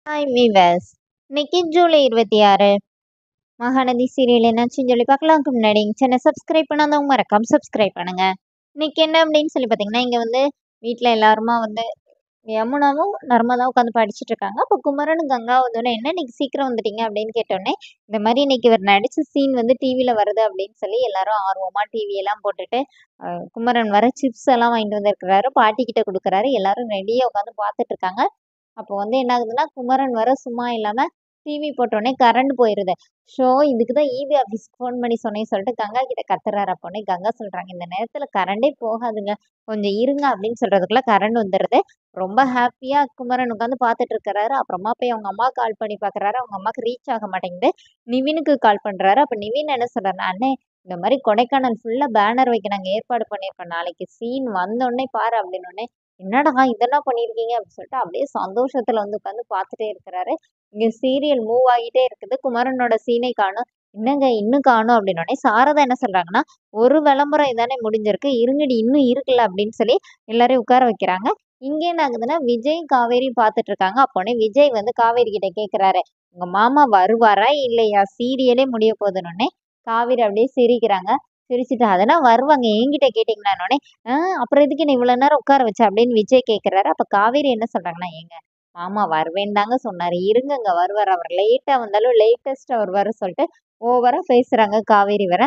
Hi viewers. இன்னைக்கு July 26 Mahanadi serial என்னாச்சுன்னு சொல்லி பார்க்கலாம்க்கு முன்னாடி சேனல் சப்ஸ்கிரைப் பண்ணாதவங்க மறக்காம சப்ஸ்கிரைப் பண்ணுங்க. இன்னைக்கு என்ன அப்படின்னு சொல்லி பார்த்தீங்கன்னா, இங்கே வந்து வீட்டில் எல்லாருமா வந்து யமுனாவும் நர்மதாவும் உட்காந்து படிச்சுட்டு இருக்காங்க. அப்போ குமரனும் கங்கா வந்தோடனே என்ன இன்னைக்கு சீக்கிரம் வந்துட்டீங்க அப்படின்னு கேட்டோடனே, இந்த மாதிரி இன்னைக்கு இவர் நடிச்ச சீன் வந்து டிவியில் வருது அப்படின்னு சொல்லி எல்லாரும் ஆர்வமாக டிவி எல்லாம் போட்டுட்டு குமரன் வர சிப்ஸ் எல்லாம் வாங்கிட்டு வந்திருக்கிறாரு. பாட்டி கிட்ட கொடுக்குறாரு. எல்லாரும் ரெடியாக உட்காந்து பார்த்துட்டு இருக்காங்க. அப்போ வந்து என்ன ஆகுதுன்னா, குமரன் வர சும்மா இல்லாம டிவி போட்டோனே கரண்ட் போயிருது. இதுக்கு தான் ஈபி ஆஃபீஸ்க்கு ஃபோன் பண்ணி சொன்னேன்னு சொல்லிட்டு கங்கா கிட்ட கத்துறாரு. அப்போனே கங்கா சொல்றாங்க, "இந்த நேரத்துல கரண்டே போகாதுங்க. கொஞ்சம் இருங்க" அப்படின்னு சொல்றதுக்குள்ள கரண்ட் வந்துருது. ரொம்ப ஹாப்பியா குமரன் உட்காந்து பார்த்துட்டு இருக்கிறாரு. அப்புறமா போய் அவங்க அம்மா கால் பண்ணி பார்க்குறாரு. அவங்க அம்மாக்கு ரீச் ஆக மாட்டேங்குது. நிவினுக்கு கால் பண்றாரு. அப்ப நிவின் என்ன சொல்றாருன்னா, "அண்ணே இந்த மாதிரி கொடைக்கானல் ஃபுல்லா பேனர் வைக்க நாங்க ஏற்பாடு பண்ணியிருக்கோம். நாளைக்கு சீன் வந்தோடனே பாரு" அப்படின்னோடனே, "என்னடா இதெல்லாம் பண்ணியிருக்கீங்க" அப்படின்னு சொல்லிட்டு அப்படியே சந்தோஷத்துல வந்து உட்காந்து பார்த்துட்டே இருக்கிறாரு. இங்க சீரியல் மூவ் ஆகிட்டே இருக்குது. குமரனோட சீனை காணோம். "என்னங்க இன்னும் காணோம்" அப்படின்னோடனே சாரதா என்ன சொல்றாங்கன்னா, "ஒரு விளம்பரம் இதானே முடிஞ்சிருக்கு, இருங்கடி இன்னும் இருக்குல்ல" அப்படின்னு சொல்லி எல்லாரையும் உட்கார வைக்கிறாங்க. இங்க என்ன ஆகுதுன்னா, விஜய் காவேரி பார்த்துட்டு இருக்காங்க. அப்போனே விஜய் வந்து காவேரி கிட்ட கேட்கிறாரு, "உங்க மாமா வருவாரா இல்லையா? சீரியலே முடிய போகுதுன்னொடனே" காவேரி அப்படியே சிரிக்கிறாங்க. சிரிச்சுட்டு, "அதெல்லாம் வருவாங்க, என்கிட்ட கேட்டீங்களான்னொடனே" "ஆ அப்புறம் எதுக்கு என்ன இவ்வளோ நேரம் உட்கார வச்ச?" அப்படின்னு விஜய் கேட்குறாரு. அப்ப காவேரி என்ன சொல்றாங்கன்னா, "ஏங்க மாமா வருவேன்னு தாங்க சொன்னாரு. இருங்கங்க வருவாரு. அவர் லேட்டா வந்தாலும் லேட்டஸ்ட்டா வருவாருன்னு" சொல்லிட்டு ஓவரா பேசுறாங்க காவேரி வேற.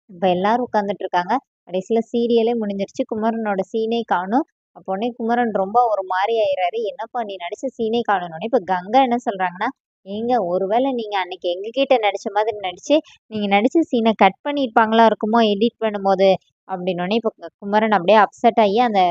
இப்ப எல்லாரும் உட்காந்துட்டு இருக்காங்க. கடைசியில சீரியலே முடிஞ்சிருச்சு. குமரனோட சீனே காணோம். அப்போனே குமரன் ரொம்ப ஒரு மாரி ஆயிறாரு. "என்னப்பா நீ நடிச்ச சீனே காணோன்னே" இப்ப கங்கா என்ன சொல்றாங்கன்னா, "ஏங்க ஒருவேளை நீங்க அன்னைக்கு எங்ககிட்ட நடிச்ச மாதிரி நடிச்சு, நீங்க நடிச்ச சீன கட் பண்ணியிருப்பாங்களா இருக்குமோ எடிட் பண்ணும்போது" அப்படின்னோனே இப்ப குமரன் அப்படியே அப்செட் ஆகி அந்த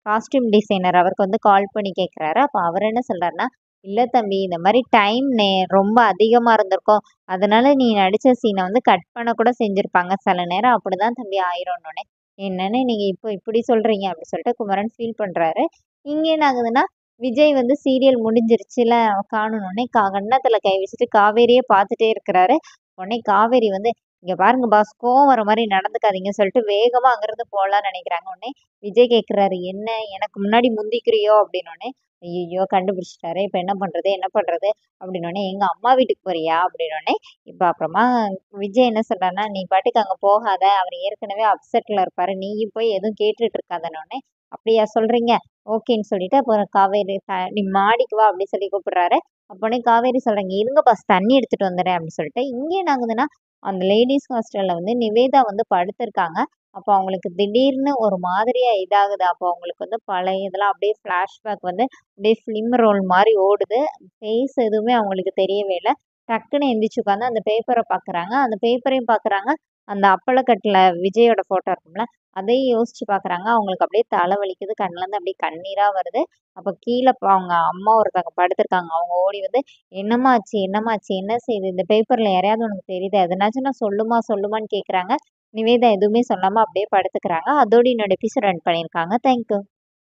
காஸ்டியூம் டிசைனர் அவருக்கு வந்து கால் பண்ணி கேட்குறாரு. அப்ப அவர் என்ன சொல்றாருன்னா, "இல்ல தம்பி இந்த மாரி டைம் ரொம்ப அதிகமா இருந்திருக்கும். அதனால நீ நடிச்ச சீன வந்து கட் பண்ண கூட செஞ்சிருப்பாங்க. சில நேரம் அப்படிதான் தம்பி ஆயிரும்ன்னோனே, "என்னண்ணே நீங்க இப்போ இப்படி சொல்றீங்க" அப்படி சொல்லிட்டு குமரன் ஃபீல் பண்றாரு. இங்க என்ன ஆகுதுன்னா, விஜய் வந்து சீரியல் முடிஞ்சிருச்சுல காணோன்னே கன்னத்துல கை வச்சுட்டு காவேரியே பார்த்துட்டே இருக்கிறாரு. உடனே காவேரி வந்து, "இங்க பாருங்க பாஸ் கோவம் வர மாரி நடந்துக்காதீங்கன்னு" சொல்லிட்டு வேகமா அங்கிருந்து போலான்னு நினைக்கிறாங்க. உடனே விஜய் கேட்குறாரு, "என்ன எனக்கு முன்னாடி முந்திக்கிறியோ?" அப்படின்னோனே, ஐய்யய்யோ! கண்டுபிடிச்சுட்டாரே! இப்ப என்ன பண்றது? என்ன பண்றது? அப்படின்னோனே, "எங்க அம்மா வீட்டுக்கு போறியா?" அப்படின்னோனே, இப்ப அப்புறமா விஜய் என்ன சொல்றாருன்னா, "நீ பாட்டுக்கு அங்க போகாத. அவரு ஏற்கனவே அப்செட்ல இருப்பாரு. நீயும் போய் எதுவும் கேட்டுட்டு இருக்காதன்னோனே, "அப்படியா சொல்றீங்க?" ஓகேன்னு சொல்லிட்டு அப்புறம் காவேரி "நீ மாடிக்கு வா" அப்படின்னு சொல்லி கூப்பிடுறாரு. அப்போனே காவேரி சொல்றாங்க, "இருங்க பாஸ் தண்ணி எடுத்துட்டு வந்துடுறேன்" அப்படின்னு சொல்லிட்டு. இங்க என்ன ஆகுதுன்னா, அந்த லேடீஸ் ஹாஸ்டல்ல வந்து நிவேதா வந்து படுத்திருக்காங்க. அப்போ அவங்களுக்கு திடீர்னு ஒரு மாதிரியா இதாகுது. அப்போ அவங்களுக்கு வந்து பழைய இதெல்லாம் அப்படியே ஃப்ளாஷ்பேக் வந்து அப்படியே ஃபிலிம் ரோல் மாரி ஓடுது. ஃபேஸ் எதுவுமே அவங்களுக்கு தெரியவே இல்ல. டக்குன்னு எந்திரிச்சு உட்காந்து அந்த பேப்பர பார்க்குறாங்க. அந்த பேப்பரையும் பார்க்குறாங்க. அந்த அப்பளக்கட்டுல விஜயோட ஃபோட்டோ இருக்கும்ல, அதையும் யோசிச்சு பார்க்குறாங்க. அவங்களுக்கு அப்படியே தலை வலிக்குது. கண்லேருந்து அப்படியே கண்ணீரா வருது. அப்போ கீழ அவங்க அம்மா ஒருத்தவங்க படுத்திருக்காங்க. அவங்க ஓடி வந்து, "என்னம்மா ஆச்சு? என்னம்மா ஆச்சு? என்ன செய்யுது? இந்த பேப்பர்ல யாரையாவது உனக்கு தெரியுதா? எதனாச்சும் சொல்லுமா சொல்லுமான்னு" கேட்குறாங்க. நிவேதா எதுவுமே சொல்லாம அப்படியே படுத்துக்கிறாங்க. அதோட என்னோட எபிசோட் ரன் பண்ணியிருக்காங்க. Thank you.